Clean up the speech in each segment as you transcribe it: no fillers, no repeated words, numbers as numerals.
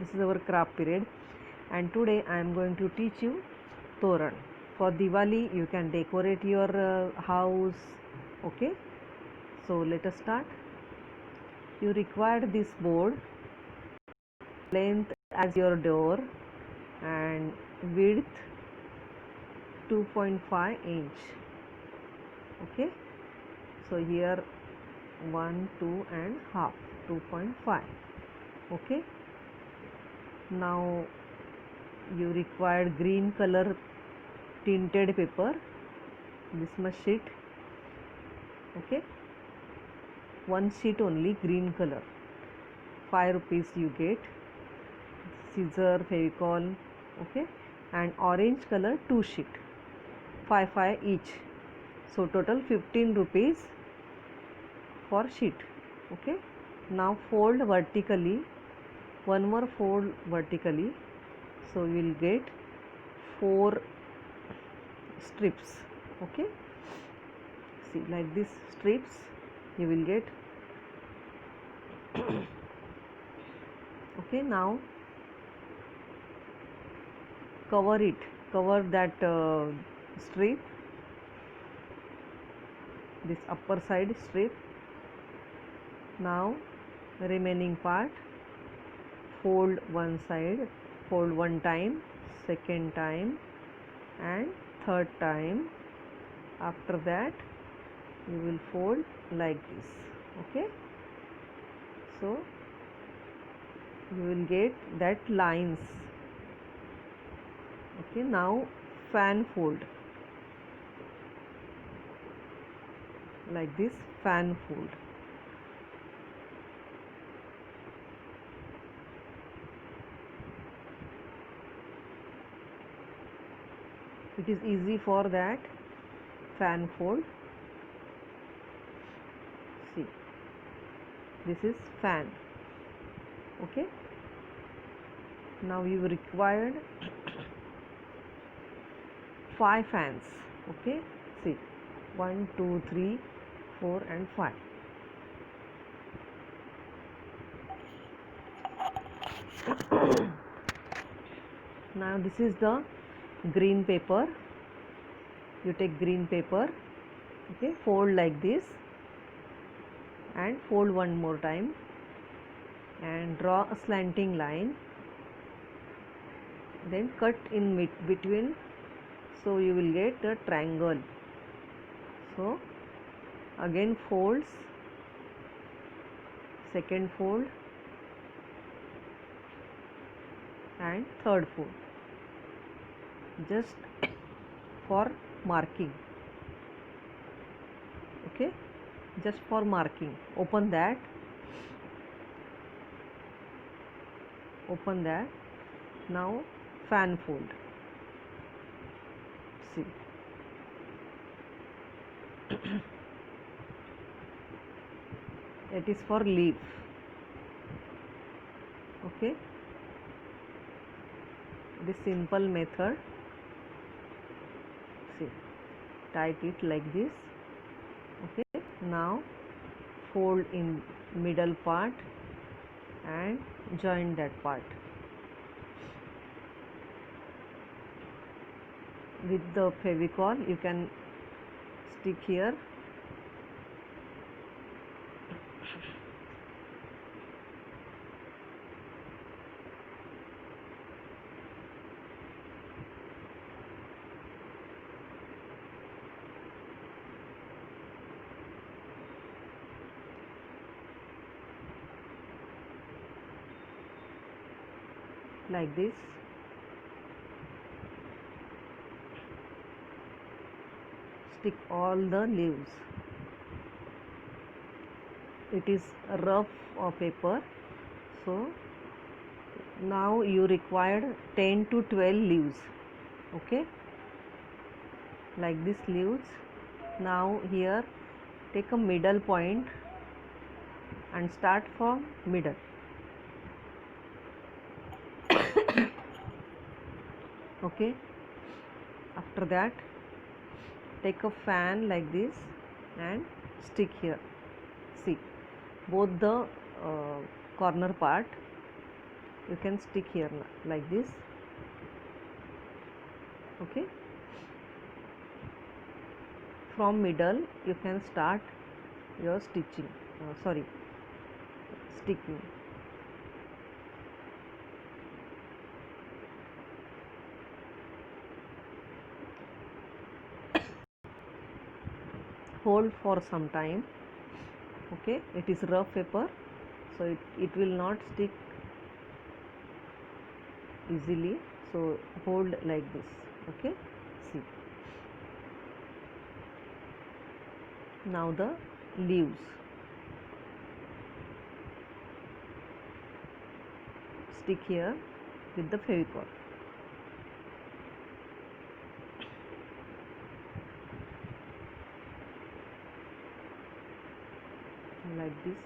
This is our craft period, and today I am going to teach you Toran. For Diwali you can decorate your house. Okay, so let us start. You require this board, length as your door and width 2.5 inch. Okay, so here 1, 2 and half 2.5. Okay, now you require green color tinted paper, this much sheet. Okay, one sheet only, green color, 5 rupees you get. Scissor, Fevicol. Okay, and orange color 2 sheet, 5 each, so total 15 rupees for sheet. Okay, now fold vertically, one more fold vertically, so you will get 4 strips. Okay, see, like this strips you will get. Okay, now cover that strip, this upper side strip. Now remaining part, fold one side, fold one time, second time and third time. After that you will fold like this. Okay, so you will get that lines. Okay, now fan fold, like this, fan fold. It is easy for that fan fold. See, this is fan. Okay, now you required 5 fans. Okay, see, 1, 2, 3, 4 and 5. Now this is the green paper. You take green paper. Okay, fold like this and fold one more time and draw a slanting line, then cut in between, so you will get a triangle. So again folds, second fold and third fold, just for marking. Okay, just for marking. Open that, open that. Now fan fold. See, it is for leaf. Okay, this simple method. See, tight it like this. Okay, now fold in middle part and join that part with the Fevicol. You can stick here. Like this. Stick all the leaves. It is rough paper, so now you required 10 to 12 leaves. Okay, like this leaves. Now here take a middle point and start from middle. Okay, after that take a fan like this and stick here. See, both the corner part you can stick here like this. Okay, from middle you can start your stitching, sticking. Hold for some time. Okay, it is rough paper, so it will not stick easily, so hold like this. Okay, see, now the leaves, stick here with the Fevicol. Like this,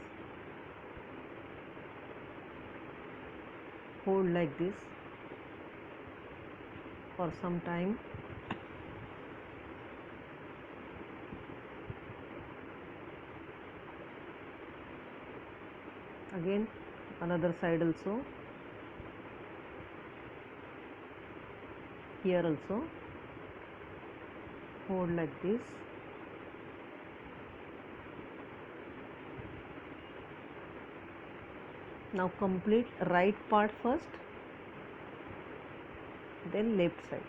hold like this for some time. Again another side also, here also hold like this. Now complete right part first, then left side.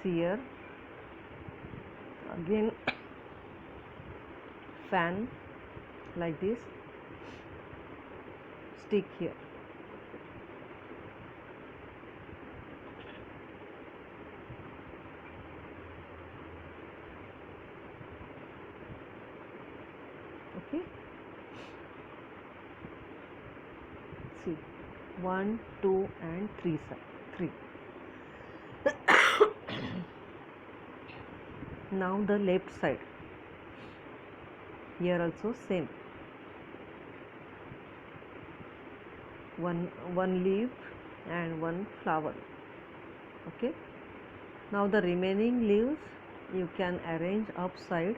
See here, again fan like this, stick here. Okay, see, 1, 2 and 3 side, 3. Now the left side, here also same, one leaf and one flower. Okay, now the remaining leaves you can arrange upside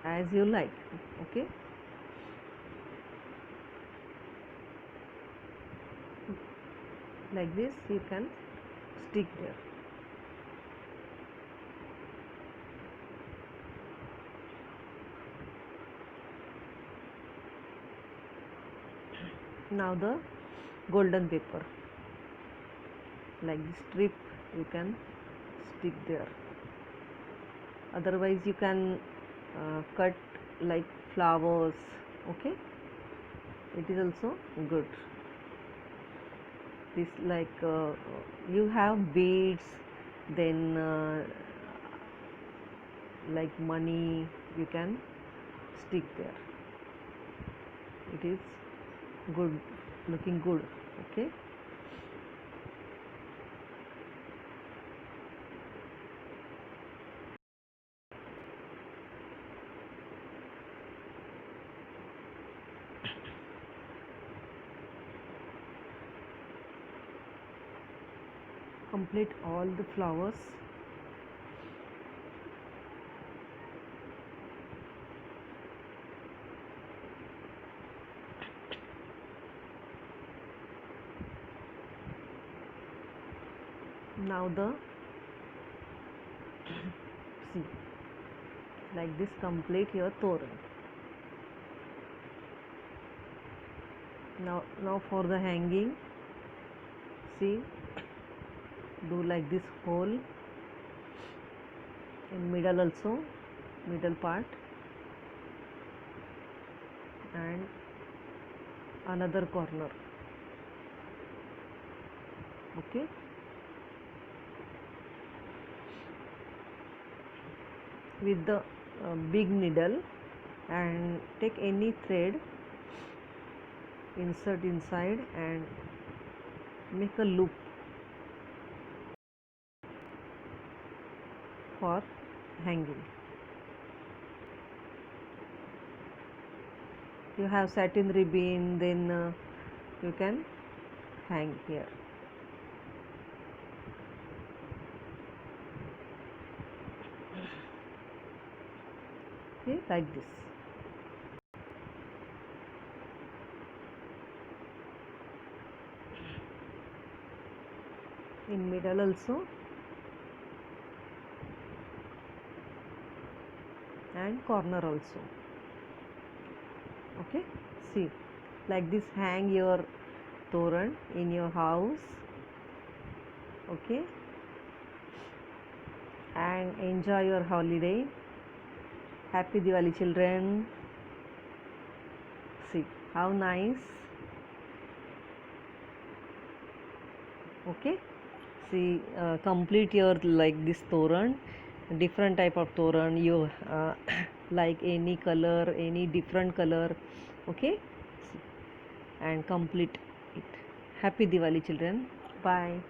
as you like. Okay, like this you can stick there. Now the golden paper, like this strip you can stick there. Otherwise you can cut like flowers. Okay, it is also good. This like you have beads, then like money you can stick there. It is good, looking good. Okay, complete all the flowers. Now the see, like this complete your toran. Now for the hanging, see, do like this hole in middle also, middle part, and another corner. Okay, with the big needle, and take any thread, insert inside and make a loop for hanging. You have satin ribbon, then you can hang here. Okay, like this. in middle also, and corner also. Okay, see, like this hang your toran in your house. Okay, and enjoy your holiday. Happy Diwali, children. See how nice. Okay, see, complete your like this toran, different type of toran you like any color, any different color. Okay, see, and complete it. Happy Diwali, children. Bye.